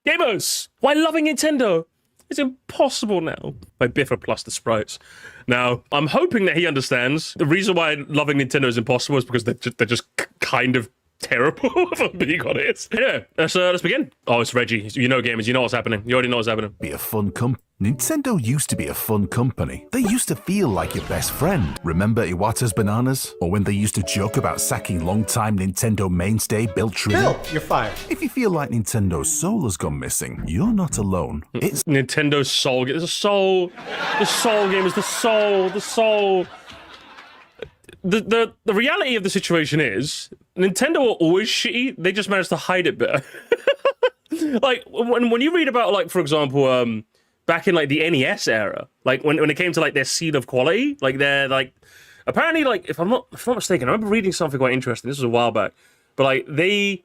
Gamers, why loving Nintendo is impossible now. By Biffa plus the sprites. Now, I'm hoping that he understands the reason why loving Nintendo is impossible is because they're just kind of terrible, if I'm being honest. Yeah, let's begin. Oh, it's Reggie. You know gamers, you know what's happening. You already know what's happening. Be a fun Nintendo used to be a fun company. They used to feel like your best friend. Remember Iwata's Bananas? Or when they used to joke about sacking longtime Nintendo mainstay Bill Tree? Bill, you're fired. If you feel like Nintendo's soul has gone missing, you're not alone. It's Nintendo's soul. There's a soul. The soul game is the soul. The soul. The reality of the situation is Nintendo are always shitty. They just managed to hide it better. Like when you read about, like, for example, back in like the NES era, like when it came to like their seal of quality, like they're like apparently, like if I'm not mistaken, I remember reading something quite interesting. This was a while back, but like they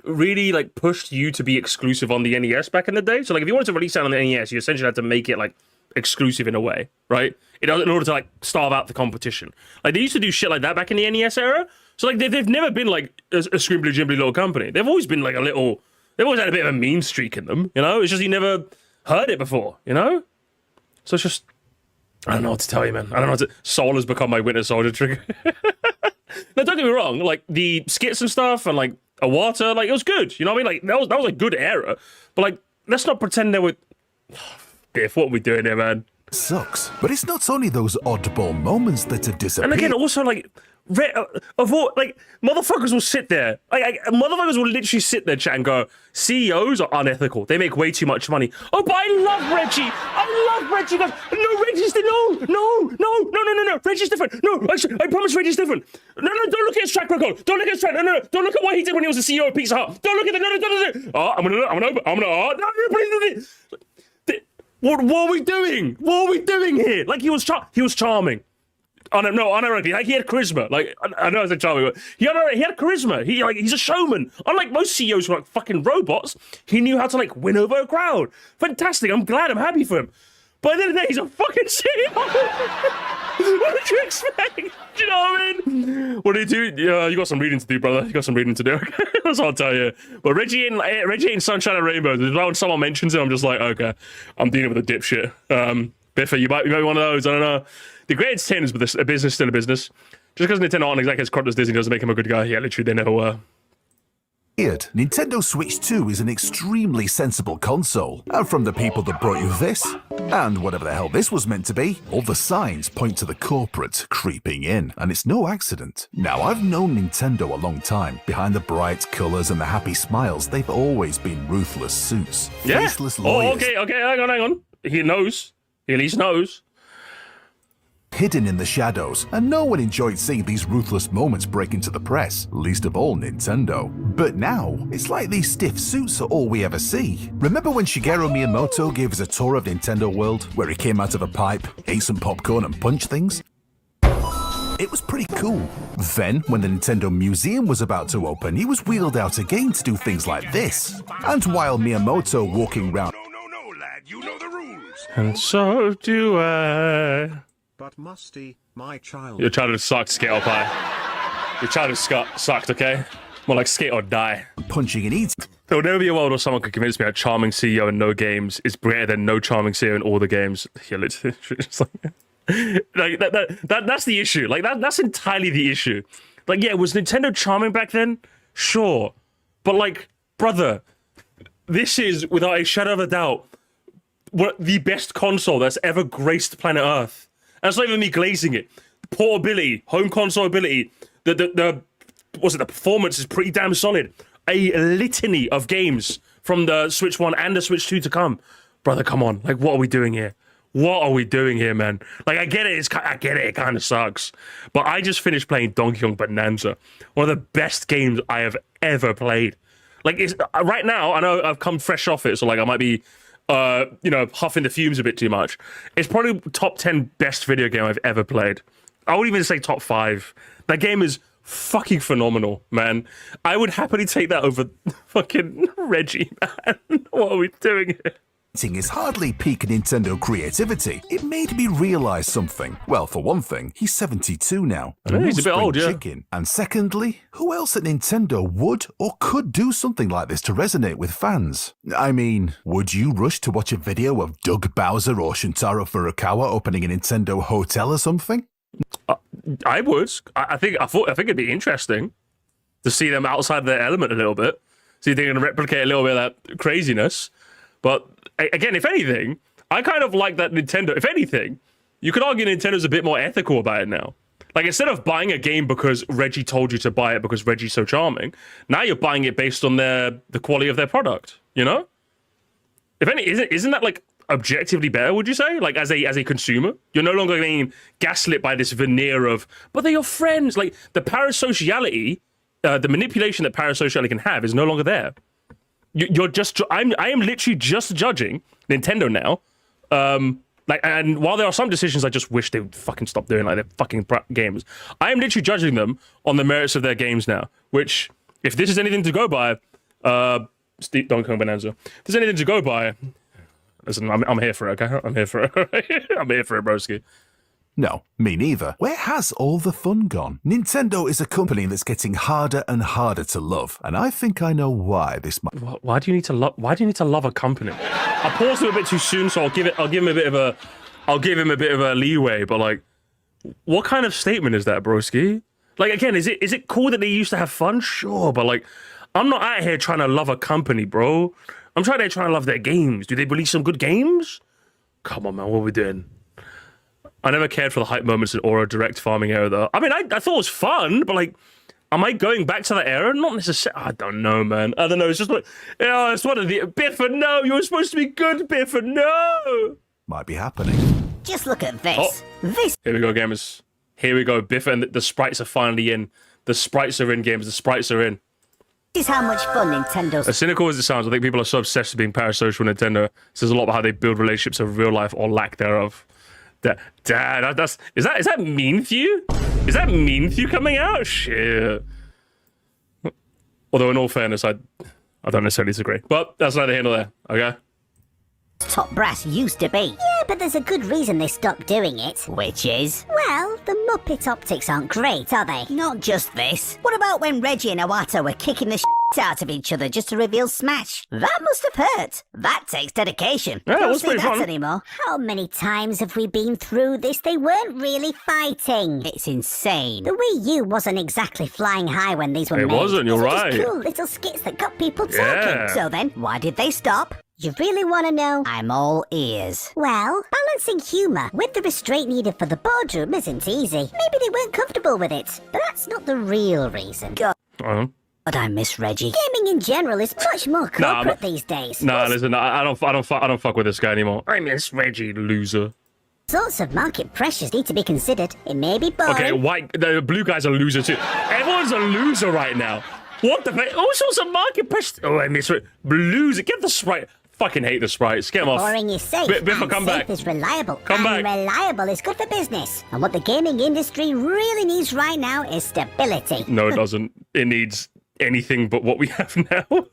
really like pushed you to be exclusive on the NES back in the day. So like if you wanted to release that on the NES, you essentially had to make it like exclusive in a way, right? In order to like starve out the competition. Like they used to do shit like that back in the NES era. So like they've never been like a scribbly jimbly little company. They've always been like a little. They've always had a bit of a mean streak in them, you know? It's just you never heard it before, you know? So it's just, I don't know what to tell you, man. I don't know what to, Soul has become my Winter Soldier trigger. Now, don't get me wrong, like, the skits and stuff and, like, Iwata, like, it was good, you know what I mean? Like, that was a good era. But, like, let's not pretend there were... Biff, what are we doing here, man? sucks. But it's not only those oddball moments that have disappeared. And again, also, like, of all, like, motherfuckers will sit there. Motherfuckers will literally sit there, chat, and go, CEOs are unethical. They make way too much money. Oh, but I love Reggie. I love Reggie. No, Reggie's different. No. Reggie's different. No, I promise Reggie's different. No, don't look at his track record. Don't look at his track. No. Don't look at what he did when he was the CEO of Pizza Hut. Don't look at the, no. Oh, I'm gonna, What are we doing? What are we doing here? Like, he was charming. Unironically, like, he had charisma. Like, I know I said charming, but he had charisma. He's a showman. Unlike most CEOs who are like fucking robots, he knew how to like win over a crowd. Fantastic. I'm glad. I'm happy for him. But at the end of the day, he's a fucking CEO. What did you expect? Do you know what I mean? What did you do? You got some reading to do, brother. You got some reading to do. That's what I'll tell you. But Reggie in Sunshine and Rainbows, when someone mentions it, I'm just like, okay, I'm dealing with a dipshit. Biffa, you might be one of those. I don't know. The greatest 10 is a business still a business. Just because Nintendo aren't exactly as corrupt as Disney doesn't make him a good guy. Yeah, literally, they know. Nintendo Switch 2 is an extremely sensible console, and from the people that brought you this, and whatever the hell this was meant to be, all the signs point to the corporate creeping in, and it's no accident. Now, I've known Nintendo a long time. Behind the bright colours and the happy smiles, they've always been ruthless suits, faceless lawyers. Oh, okay, hang on. He knows. He at least knows. Hidden in the shadows, and no one enjoyed seeing these ruthless moments break into the press, least of all Nintendo. But now, it's like these stiff suits are all we ever see. Remember when Shigeru Miyamoto gave us a tour of Nintendo World, where he came out of a pipe, ate some popcorn and punched things? It was pretty cool. Then, when the Nintendo Museum was about to open, he was wheeled out again to do things like this. And while Miyamoto walking around... No, lad, you know the rules. And so do I... But Musty, my child... Your childhood sucked, skate or pie. Your childhood sucked, okay? More like skate or die. Punching and eating. There will never be a world where someone could convince me a charming CEO in no games is greater than no charming CEO in all the games. Yeah, literally, just like that's the issue. Like that's entirely the issue. Like, yeah, was Nintendo charming back then? Sure. But like, brother, this is, without a shadow of a doubt, the best console that's ever graced planet Earth. And it's not even me glazing it. Portability, home console ability, the performance is pretty damn solid. A litany of games from the Switch 1 and the Switch 2 to come. Brother, come on. Like, what are we doing here? What are we doing here, man? Like, I get it. It kind of sucks. But I just finished playing Donkey Kong Bonanza. One of the best games I have ever played. Like, it's right now, I know I've come fresh off it, so like I might be... huffing the fumes a bit too much. It's probably top 10 best video game I've ever played. I would even say top 5. That game is fucking phenomenal, man. I would happily take that over fucking Reggie, man. What are we doing here? Acting is hardly peak Nintendo creativity. It made me realize something. Well, for one thing, he's 72 now. And He's a bit spring old, yeah. chicken. And secondly, who else at Nintendo would or could do something like this to resonate with fans? I mean, would you rush to watch a video of Doug Bowser or Shuntaro Furukawa opening a Nintendo hotel or something? I would. I think it'd be interesting to see them outside their element a little bit. See if they can replicate a little bit of that craziness. But again, if anything, I kind of like that Nintendo. If anything, you could argue Nintendo's a bit more ethical about it now. Like, instead of buying a game because Reggie told you to buy it because Reggie's so charming, now you're buying it based on the quality of their product, you know? If any, isn't that, like, objectively better, would you say? Like, as a consumer? You're no longer being gaslit by this veneer of, but they're your friends. Like, the parasociality, the manipulation that parasociality can have is no longer there. You're just, I am literally just judging Nintendo now. Like, and while there are some decisions I just wish they would fucking stop doing, like their fucking games, I am literally judging them on the merits of their games now. Which, if this is anything to go by, Donkey Kong Bonanza, if there's anything to go by, listen, I'm here for it, okay? I'm here for it. I'm here for it, broski. No, me neither. Where has all the fun gone? Nintendo is a company that's getting harder and harder to love, and I think I know why this might. Why do you need to love? Why do you need to love a company? I paused him a bit too soon, so I'll give him a bit of a leeway. But like, what kind of statement is that, broski? Like, again, is it cool that they used to have fun? Sure, but like, I'm not out here trying to love a company, bro. I'm trying to love their games. Do they release some good games? Come on, man, what are we doing? I never cared for the hype moments in Aura Direct farming era, though. I mean, I thought it was fun, but like, am I going back to that era? Not necessarily. I don't know, man. I don't know. It's just like, oh, it's one of the Biffa. No, you were supposed to be good, Biffa. No, might be happening. Just look at this. Oh. This. Here we go, gamers. Here we go, Biffa, and the sprites are finally in. The sprites are in, gamers. The sprites are in. This is how much fun Nintendo's. As cynical as it sounds, I think people are so obsessed with being parasocial with Nintendo. It says a lot about how they build relationships of real life or lack thereof. Dad, is that mean for you? Is that mean for you coming out? Shit. Although in all fairness, I don't necessarily disagree. But that's neither here nor there, okay? Top brass used to be. Yeah, but there's a good reason they stopped doing it. Which is? Well, the Muppet optics aren't great, are they? Not just this. What about when Reggie and Iwata were kicking the out of each other just to reveal Smash? That must have hurt. That takes dedication. Yeah, Don't was see pretty that fun. anymore. How many times have we been through this? They weren't really fighting. It's insane. The Wii U wasn't exactly flying high when these were made. It wasn't, you're These were right. just cool little skits that got people talking. Yeah. So then, why did they stop? You really want to know? I'm all ears. Well, balancing humour with the restraint needed for the boardroom isn't easy. Maybe they weren't comfortable with it, but that's not the real reason. God, I miss Reggie. Gaming in general is much more corporate these days. Nah, listen, I don't fuck with this guy anymore. I miss Reggie, loser. Sorts of market pressures need to be considered. It may be boring. Okay, the blue guy's a loser too. Everyone's a loser right now. What the fuck? All sorts of market pressures. Oh, I miss it. Loser. Get the sprite. Fucking hate the sprites. Get them off. Boring is safe, Biffa, and come safe back. is reliable. Come and back. reliable is good for business. And what the gaming industry really needs right now is stability. No, it doesn't. It needs anything but what we have now.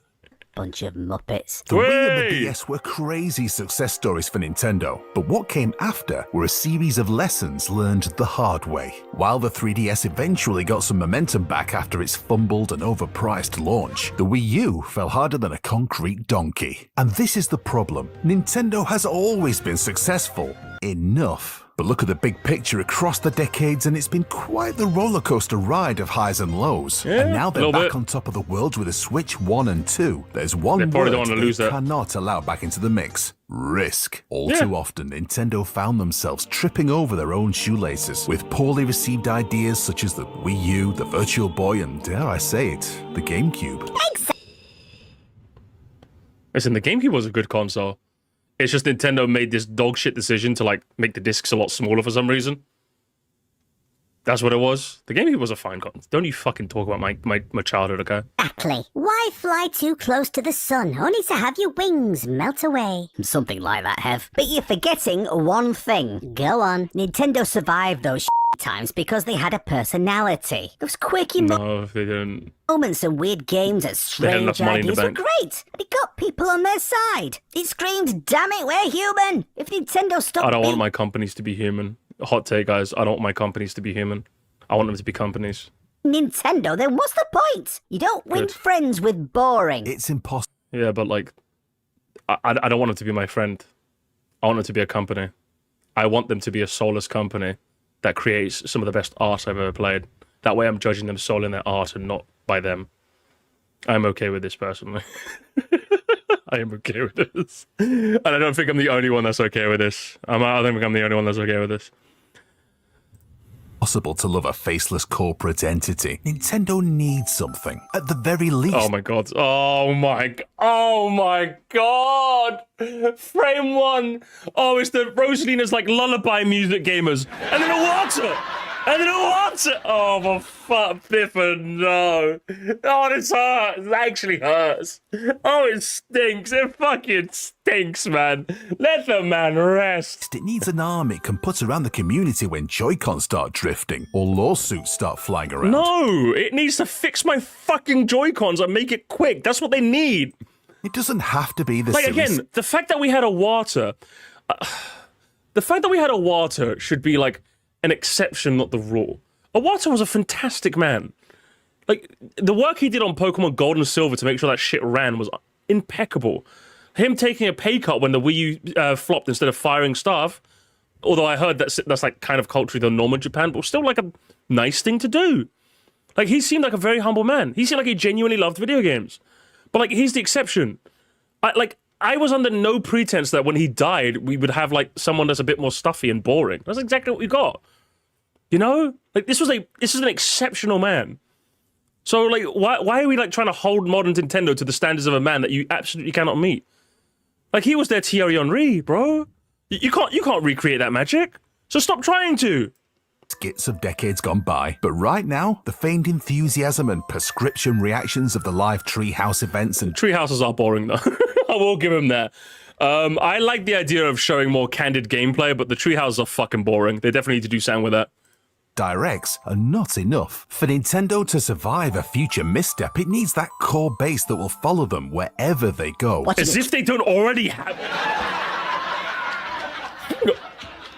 Bunch of Muppets. The Wii and Way! the DS were crazy success stories for Nintendo, but what came after were a series of lessons learned the hard way. While the 3DS eventually got some momentum back after its fumbled and overpriced launch, the Wii U fell harder than a concrete donkey. And this is the problem. Nintendo has always been successful. Enough. But look at the big picture across the decades, and it's been quite the roller coaster ride of highs and lows. Yeah, and now they're little back bit. on top of the world with a Switch 1 and 2. There's one They word probably don't want to they lose that. cannot allow back into the mix. Risk. All Yeah. too often, Nintendo found themselves tripping over their own shoelaces with poorly received ideas such as the Wii U, the Virtual Boy, and dare I say it, the GameCube. Listen, the GameCube was a good console. It's just Nintendo made this dog shit decision to like make the discs a lot smaller for some reason. That's what it was. The GameCube was a fine console. Don't you fucking talk about my childhood, okay? Exactly. Why fly too close to the sun, only to have your wings melt away? Something like that, Hev. But you're forgetting one thing. Go on. Nintendo survived those times because they had a personality. Those quirky No, they didn't. moments and weird games and They had enough strange money in the ideas were bank. great. And it got people on their side. It screamed, damn it, we're human. If Nintendo stopped I don't want being my companies to be human. Hot take, guys. I don't want my companies to be human. I want them to be companies. Nintendo, then what's the point? You don't win Good. friends with boring. It's impossible Yeah, but like, I don't want them to be my friend. I want them to be a company. I want them to be a soulless company that creates some of the best art I've ever played. That way I'm judging them solely in their art and not by them. I'm okay with this personally. I am okay with this. And I don't think I'm the only one that's okay with this. I don't think I'm the only one that's okay with this. to love a faceless corporate entity. Nintendo needs something. At the very least, Oh my god. Oh my god. Frame one. Oh, it's the Rosalina's like lullaby music gamers. And then a water. And then a water. Oh, my fuck, Biffa, no. Oh, this hurts. It actually hurts. Oh, it stinks. It fucking stinks, man. Let the man rest. it needs an arm it can put around the community when Joy-Cons start drifting or lawsuits start flying around. No, it needs to fix my fucking Joy-Cons and make it quick. That's what they need. It doesn't have to be the Like, silly again, the fact that we had a water... the fact that we had a water should be, like, an exception, not the rule. Iwata was a fantastic man. Like, the work he did on Pokemon Gold and Silver to make sure that shit ran was impeccable. Him taking a pay cut when the Wii U flopped instead of firing staff, although I heard that's like kind of culturally the norm in Japan, but still like a nice thing to do. Like, he seemed like a very humble man. He seemed like he genuinely loved video games. But, like, he's the exception. I was under no pretense that when he died, we would have, like, someone that's a bit more stuffy and boring. That's exactly what we got. You know? Like, this is an exceptional man. So, like, why are we, like, trying to hold modern Nintendo to the standards of a man that you absolutely cannot meet? Like, he was their Thierry Henry, bro. You can't recreate that magic. So stop trying to. skits of decades gone by, but right now, the feigned enthusiasm and prescription reactions of the live Treehouse events and Treehouses are boring, though. I will give him that. I like the idea of showing more candid gameplay, but the Treehouses are fucking boring. They definitely need to do something with that. directs are not enough. For Nintendo to survive a future misstep, it needs that core base that will follow them wherever they go. As if they don't already have...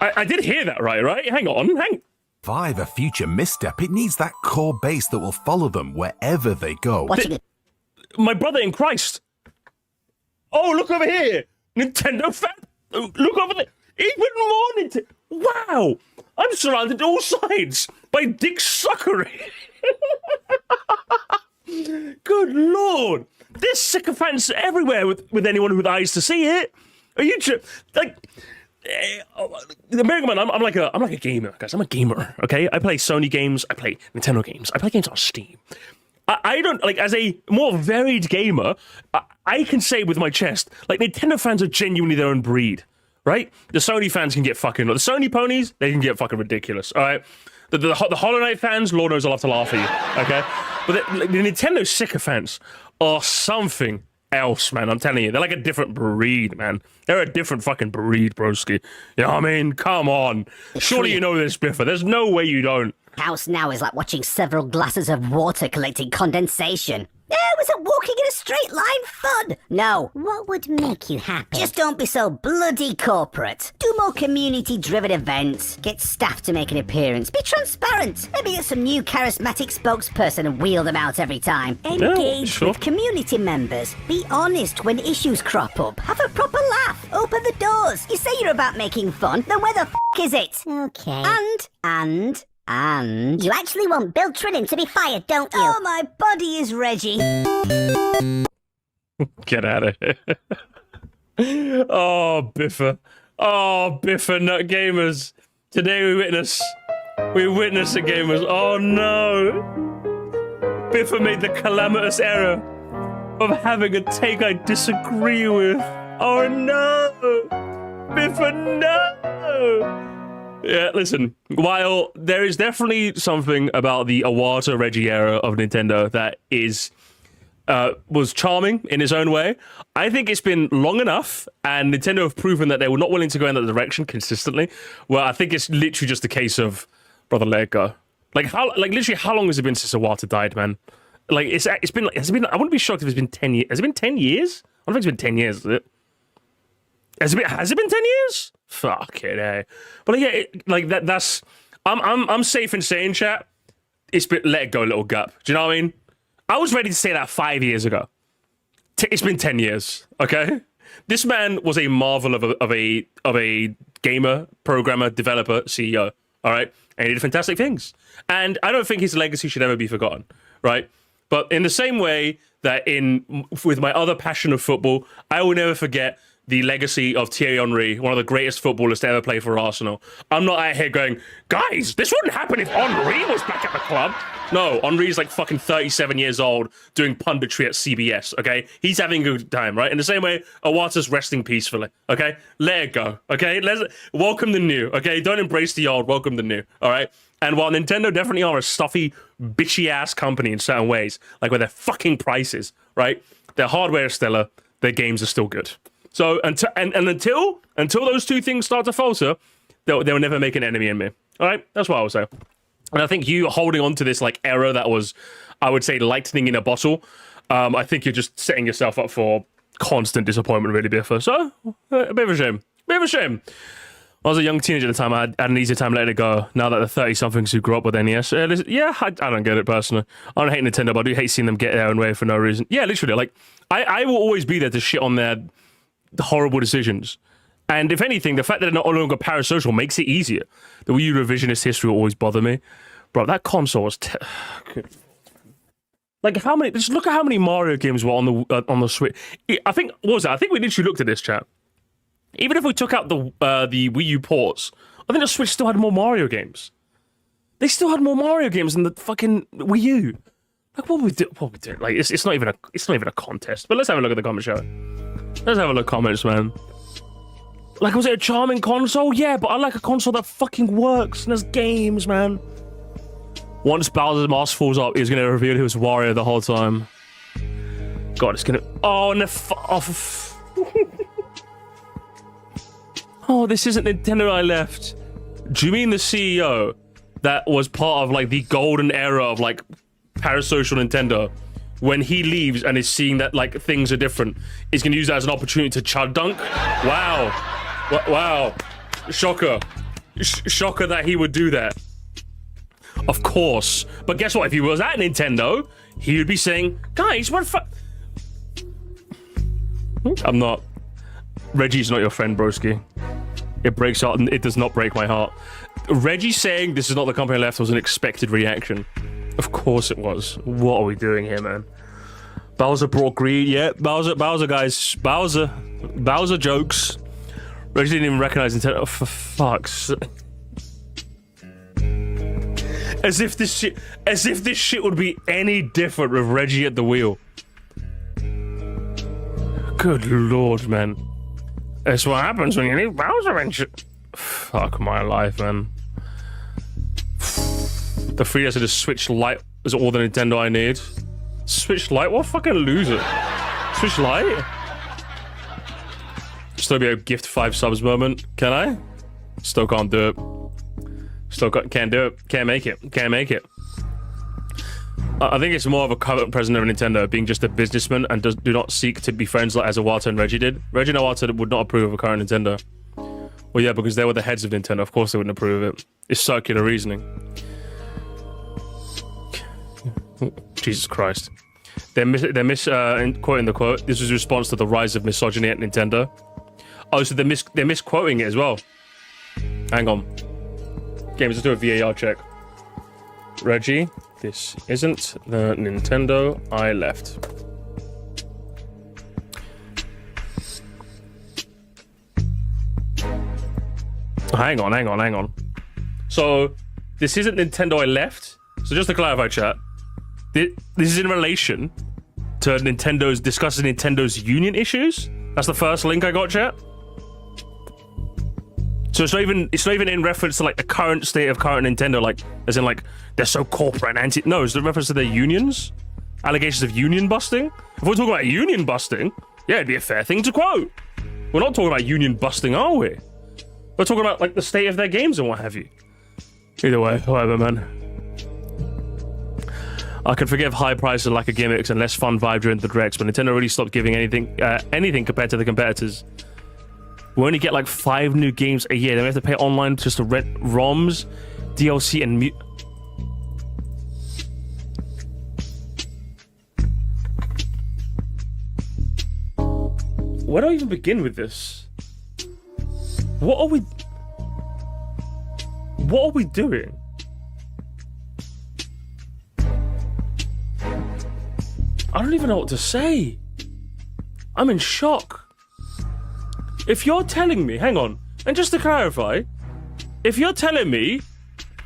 I did hear that right? Hang on. Survive a future misstep, it needs that core base that will follow them wherever they go. My brother in Christ. Oh, look over here. Nintendo fan. Look over there. Even more Nintendo. Wow. I'm surrounded all sides by dick suckery. Good Lord. There's sycophants everywhere with anyone with eyes to see it. Are you like... The American man, I'm like a gamer, guys. I'm a gamer, okay? I play Sony games, I play Nintendo games, I play games on Steam. I don't, like, as a more varied gamer, I can say with my chest, like, Nintendo fans are genuinely their own breed, right? The Sony fans can get fucking, the Sony ponies, they can get fucking ridiculous, all right? The Hollow Knight fans, Lord knows I'll have to laugh at you, okay? But the Nintendo sycophants are something else, man. I'm telling you, they're like a different breed, man. They're a different fucking breed, broski. You know what I mean? Come on. Surely you know this, Biffa. There's no way you don't. House now is like watching several glasses of water collecting condensation. Was it walking in a straight line fun? No. What would make you happy? Just don't be so bloody corporate. Do more community-driven events. Get staff to make an appearance. Be transparent. Maybe get some new charismatic spokesperson and wheel them out every time. Engage with community members. Be honest when issues crop up. Have a proper laugh. Open the doors. You say you're about making fun, then where the f*** is it? Okay. And you actually want Bill Trinan to be fired, don't you? Oh, my body is Reggie. Get out of here. Oh, Biffa. Oh, Biffa Nut Gamers. Today we witness the gamers. Oh, no. Biffa made the calamitous error of having a take I disagree with. Oh, no. Biffa, no. Yeah, listen, while there is definitely something about the Iwata Reggie era of Nintendo that was charming in its own way, I think it's been long enough, and Nintendo have proven that they were not willing to go in that direction consistently, well, I think it's literally just a case of Brother, let it go. Like literally, how long has it been since Iwata died, man? Like it's been. I wouldn't be shocked if it's been 10 years. Has it been 10 years? I don't think it's been 10 years. Is it? Has it been 10 years? Fuck it, eh? But yeah, that's. I'm safe in saying, chat. It's been let it go, little gup. Do you know what I mean? I was ready to say that 5 years ago. It's been 10 years. Okay, this man was a marvel of a gamer, programmer, developer, CEO. All right, and he did fantastic things. And I don't think his legacy should ever be forgotten. Right, but in the same way that with my other passion of football, I will never forget the legacy of Thierry Henry, one of the greatest footballers to ever play for Arsenal. I'm not out here going, guys, this wouldn't happen if Henry was back at the club. No, Henry's like fucking 37 years old doing punditry at CBS, okay? He's having a good time, right? In the same way, Iwata's resting peacefully, okay? Let it go, okay? Welcome the new, okay? Don't embrace the old, welcome the new, all right? And while Nintendo definitely are a stuffy, bitchy-ass company in certain ways, like with their fucking prices, right? Their hardware is stellar, their games are still good. So until those two things start to falter, they'll never make an enemy in me. All right, that's what I would say. And I think you holding on to this like error that was, I would say, lightning in a bottle. I think you're just setting yourself up for constant disappointment, really, Biffa. So a bit of a shame. Bit of a shame. I was a young teenager at the time. I had an easier time letting it go. Now that the 30-somethings who grew up with NES, I don't get it personally. I don't hate Nintendo, but I do hate seeing them get their own way for no reason. Yeah, literally. Like I will always be there to shit on their horrible decisions. And if anything, the fact that they're no longer parasocial makes it easier. The Wii U revisionist history will always bother me. Bro, that console was... like, how many... Just look at how many Mario games were on the Switch. I think... What was that? I think we literally looked at this, chat. Even if we took out the Wii U ports, I think the Switch still had more Mario games. They still had more Mario games than the fucking Wii U. Like, what we do? Like, it's not even a contest. But let's have a look at the comments, shall we? Let's have a look at comments, man. Like, was it a charming console? Yeah, but I like a console that fucking works and has games, man. Once Bowser's mask falls up, he's gonna reveal he was Wario the whole time. God, it's gonna... Oh, and oh, this isn't Nintendo I left. Do you mean the CEO that was part of, like, the golden era of, like, parasocial Nintendo? When he leaves and is seeing that, like, things are different, is going to use that as an opportunity to chud dunk? Wow. Wow. Shocker. Shocker that he would do that. Of course. But guess what? If he was at Nintendo, he would be saying, guys, what the I'm not. Reggie's not your friend, broski. It breaks heart. It does not break my heart. Reggie saying this is not the company I left was an expected reaction. Of course it was. What are we doing here, man? Bowser brought greed. Yeah, Bowser, guys. Bowser jokes. Reggie didn't even recognize Nintendo. Oh, for fuck's sake. As if this shit would be any different with Reggie at the wheel. Good lord, man. That's what happens when you leave Bowser and shit. Fuck my life, man. The 3DS of the Switch Lite is all the Nintendo I need. Switch Lite? What fucking loser? Switch Lite? Still be a gift 5 subs moment. Can I? Still can't do it. Still can't do it. Can't make it. Can't make it. I think it's more of a current president of Nintendo being just a businessman and do not seek to be friends like as Iwata and Reggie did. Reggie and Iwata would not approve of a current Nintendo. Well, yeah, because they were the heads of Nintendo. Of course they wouldn't approve of it. It's circular reasoning. Jesus Christ. They're misquoting the quote. This was a response to the rise of misogyny at Nintendo. Oh, so they're misquoting it as well. Hang on. Games, let's do a VAR check. Reggie, this isn't the Nintendo I left. Hang on. So, this isn't Nintendo I left? So just to clarify, chat, this is in relation to discussing Nintendo's union issues? That's the first link I got, chat? So it's not even in reference to like the current state of current Nintendo, like as in like they're so corporate and anti. No, it's in reference to their unions, allegations of union busting. If we're talking about union busting, yeah, it'd be a fair thing to quote. We're not talking about union busting, are we? We're talking about like the state of their games and what have you. Either way, whatever, man. I can forgive high prices and lack of gimmicks and less fun vibe during the directs, but Nintendo really stopped giving anything compared to the competitors. We only get like 5 new games a year. Then we have to pay online just to rent ROMs, DLC, and where do I even begin with this? What are we doing? I don't even know what to say. I'm in shock. If you're telling me, hang on, and just to clarify, if you're telling me,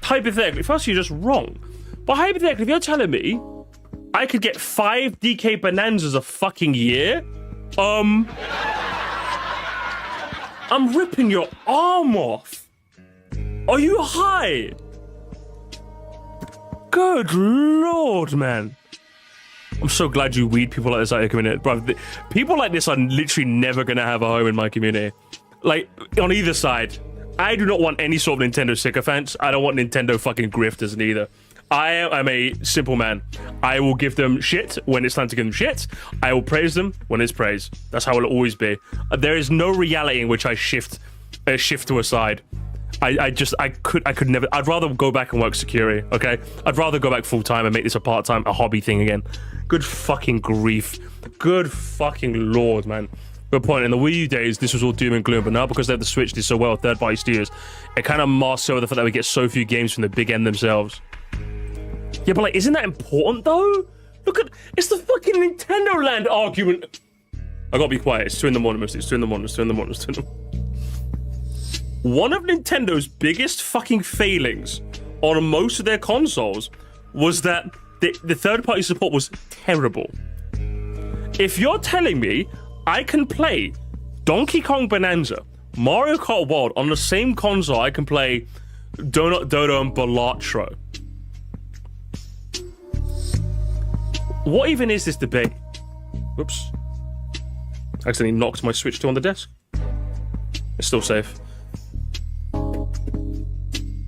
hypothetically, first you're just wrong, but hypothetically, if you're telling me I could get 5 DK Bonanzas a fucking year, I'm ripping your arm off. Are you high? Good lord, man. I'm so glad you weed people like this out of your community. Bro, people like this are literally never going to have a home in my community. Like, on either side. I do not want any sort of Nintendo sycophants. I don't want Nintendo fucking grifters neither. I am a simple man. I will give them shit when it's time to give them shit. I will praise them when it's praise. That's how it'll always be. There is no reality in which I shift to a side. I could never. I'd rather go back and work security, okay? I'd rather go back full-time and make this a hobby thing again. Good fucking grief. Good fucking lord, man. Good point. In the Wii U days, this was all doom and gloom, but now because they have the Switch did so well with third-party studios, it kind of masks over the fact that we get so few games from the big end themselves. Yeah, but like, isn't that important though? Look at, it's the fucking Nintendo Land argument. I gotta be quiet. It's 2 in the morning, Moresty. It's 2 in the morning. It's 2 in the morning. It's 2 in the morning. One of Nintendo's biggest fucking failings on most of their consoles was that the third-party support was terrible. If you're telling me I can play Donkey Kong Bonanza, Mario Kart World on the same console I can play Donut Dodo and Balatro, what even is this debate? Whoops. I accidentally knocked my Switch 2 on the desk. It's still safe.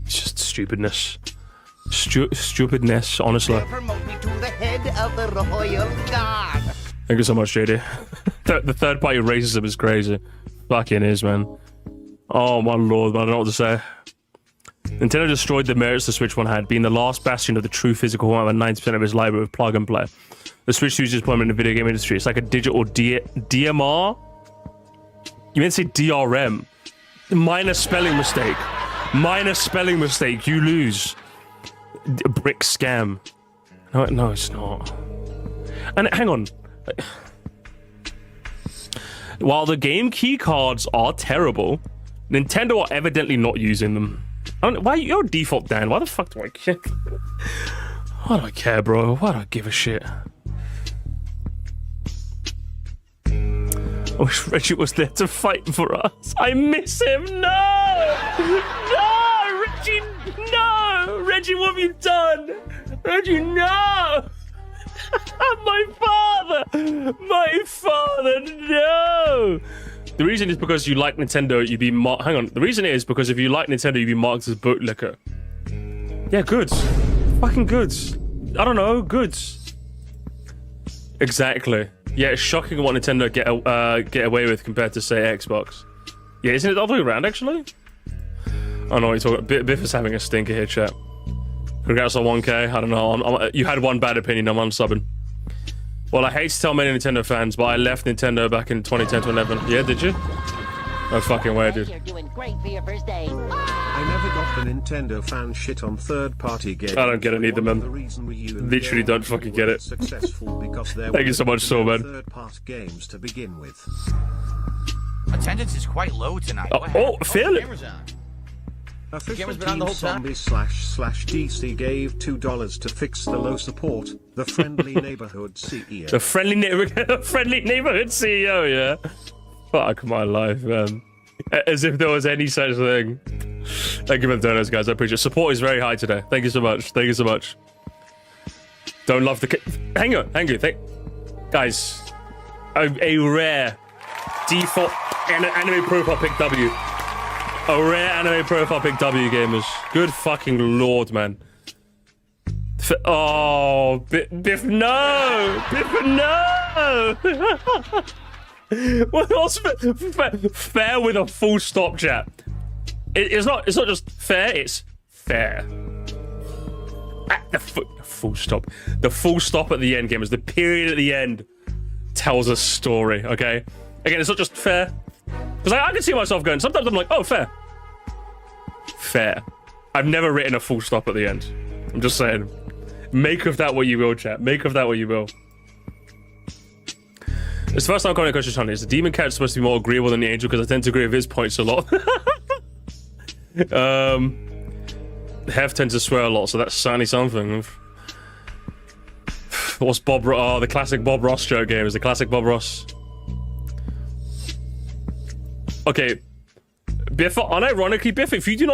It's just stupidness. Stupidness, honestly. Promote me to the head of the royal guard. Thank you so much, JD. The third-party racism is crazy. Fucking is, man. Oh, my lord, man, I don't know what to say. Nintendo destroyed the merits the Switch One had, being the last bastion of the true physical format with 90% of its library with plug and play. The Switch 2's deployment in the video game industry. It's like a digital DMR? You meant to say DRM. Minor spelling mistake. Minor spelling mistake. You lose. Brick scam. No, it's not. And hang on. While the game key cards are terrible, Nintendo are evidently not using them. Why you're default Dan? Why the fuck do I care? Why do I care, bro? Why do I give a shit? I wish Reggie was there to fight for us. I miss him. No! No! Reggie, no! Reggie, what have you done? Reggie, no! My father! My father, no! The reason is because you like Nintendo, you'd be marked. Hang on. The reason is because if you like Nintendo, you'd be marked as bootlicker. Yeah, goods. Fucking goods. I don't know, goods. Exactly. Yeah, it's shocking what Nintendo get away with compared to, say, Xbox. Yeah, isn't it the other way around, actually? Oh no, you're talking. Biff is having a stinker here, chat. Congrats on 1K. I don't know. You had one bad opinion. I'm unsubbing. Well, I hate to tell many Nintendo fans, but I left Nintendo back in 2010 to 11. Yeah, did you? No fucking way, dude. You're doing great for your first day. I never got the Nintendo fan shit on third-party games. I don't get it either, man. Literally don't fucking get it. Successful because Thank you so much, so man. Third-party games to begin with. Attendance is quite low tonight. Oh, feel it. Official Gamer's been on the Team whole time. Zombie/DC gave $2 to fix the low support. The friendly neighborhood CEO. The friendly neighborhood CEO, yeah. Fuck my life, man. As if there was any such thing. Thank you for the donuts, guys. I appreciate it. Support is very high today. Thank you so much. Thank you so much. Don't love the... Hang on. Guys. A rare default anime profile pick W. A rare anime profile pick, W gamers. Good fucking lord, man. Oh, Biff, no! Biff, no! What else? Fair with a full stop, chat. It's not just fair, it's fair. At the full stop. The full stop at the end, gamers. The period at the end tells a story, okay? Again, it's not just fair. Because I can see myself going, sometimes I'm like, oh, fair. Fair. I've never written a full stop at the end. I'm just saying. Make of that what you will, chat. Make of that what you will. It's the first time I'm calling a question, Tony. Is the demon cat supposed to be more agreeable than the angel? Because I tend to agree with his points a lot. Hef tends to swear a lot, so that's certainly something. What's Bob Ross? Oh, the classic Bob Ross joke game is the classic Bob Ross. Okay, Biff, unironically, Biff, if you do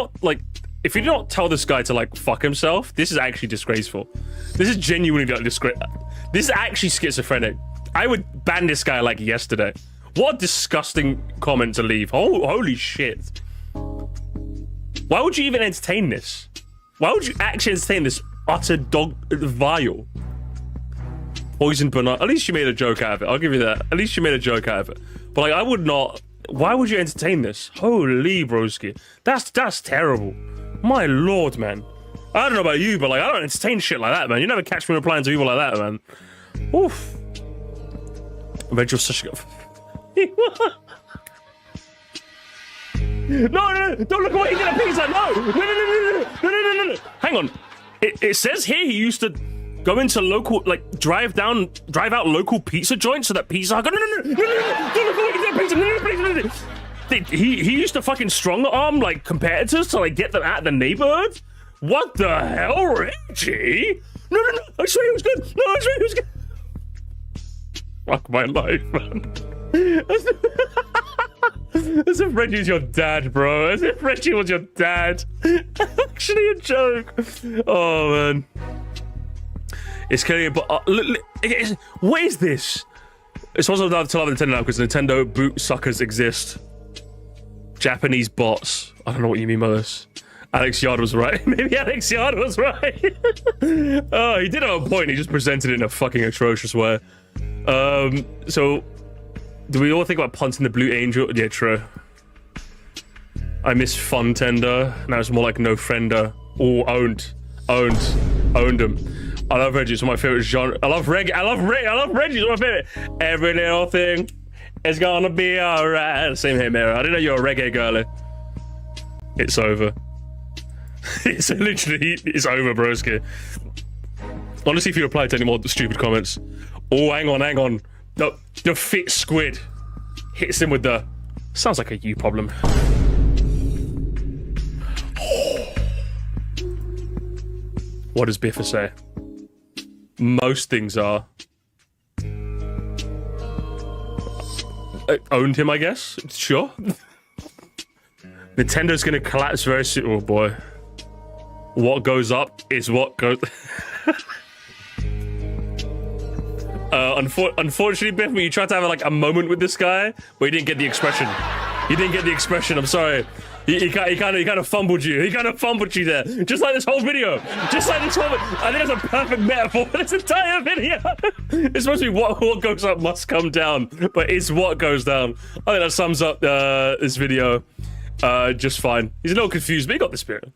not tell this guy to like fuck himself, this is actually disgraceful. This is genuinely like disgraceful. This is actually schizophrenic. I would ban this guy like yesterday. What a disgusting comment to leave. Oh, holy shit. Why would you even entertain this? Why would you actually entertain this utter dog vile? Poison banana. At least you made a joke out of it. I'll give you that. At least you made a joke out of it. But like, I would not. Why would you entertain this? Holy broski. That's terrible. My lord, man. I don't know about you, but like, I don't entertain shit like that, man. You never catch me replying to people like that, man. Oof. Eventually, such a... No, don't look away, he's gonna pizza, no. Hang on. It says here he used to go into local, like, drive out local pizza joints so that pizza... No, don't look away, he's gonna pizza, no. He used to fucking strong arm, like, competitors to, like, get them out of the neighborhood? What the hell, Reggie? No, I swear he was good. No, I swear he was good. Fuck my life, man. As if Reggie's your dad, bro. As if Reggie was your dad. Actually a joke. Oh, man. It's clearly, but what is this? It's also allowed to love Nintendo now because Nintendo boot suckers exist. Japanese bots. I don't know what you mean by this. Alex Yard was right. Maybe Alex Yard was right. Oh, he did have a point. He just presented it in a fucking atrocious way. So, do we all think about punting the Blue Angel? Yeah, true. I miss Fun Tender. Now it's more like No Friender. Oh, owned him. I love Reggie. It's one of my favorite genre. I love Reggie. I love Reggie. It's one of my favorite. Every little thing is gonna be alright. Same here, Mira. I didn't know you're a reggae girlie. It's over. It's literally, it's over, broski. Honestly, if you reply to any more stupid comments. Oh, hang on. The fit squid hits him with the... Sounds like a you problem. What does Biffa say? Most things are. Owned him, I guess? Sure. Nintendo's gonna collapse very soon. Oh boy. What goes up is what goes... Unfortunately, Biff, you tried to have like a moment with this guy, but you didn't get the expression. I'm sorry. He kind of fumbled you. He kind of fumbled you there. Just like this whole video. I think that's a perfect metaphor for this entire video. It's supposed to be what goes up must come down, but it's what goes down. I think that sums up this video just fine. He's a little confused, but he got the spirit.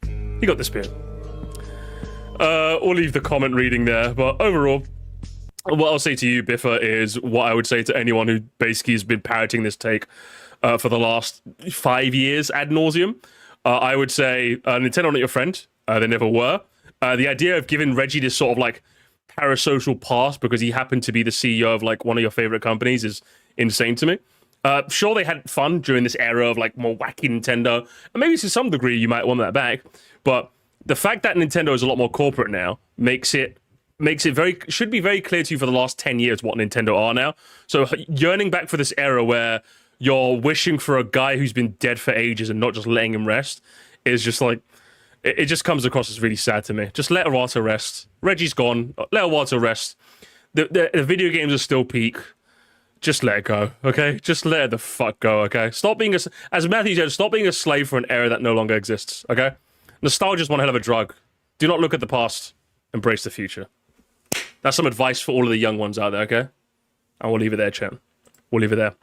We'll leave the comment reading there, but overall, what I'll say to you, Biffa, is what I would say to anyone who basically has been parroting this take for the last 5 years ad nauseum. I would say Nintendo are not your friend. They never were. The idea of giving Reggie this sort of like parasocial pass because he happened to be the CEO of like one of your favorite companies is insane to me. Sure, they had fun during this era of like more wacky Nintendo, and maybe to some degree you might want that back. But the fact that Nintendo is a lot more corporate now makes it should be very clear to you for the last 10 years what Nintendo are now. So yearning back for this era where you're wishing for a guy who's been dead for ages and not just letting him rest is just like, it just comes across as really sad to me. Just let Iwata rest. Reggie's gone. Let Iwata rest. The video games are still peak. just let it go, okay? Just let it the fuck go, okay? Stop being as Matthew said, stop being a slave for an era that no longer exists, okay? Nostalgia's one hell of a drug. Do not look at the past. Embrace the future. That's some advice for all of the young ones out there, okay? And we'll leave it there, chat. We'll leave it there.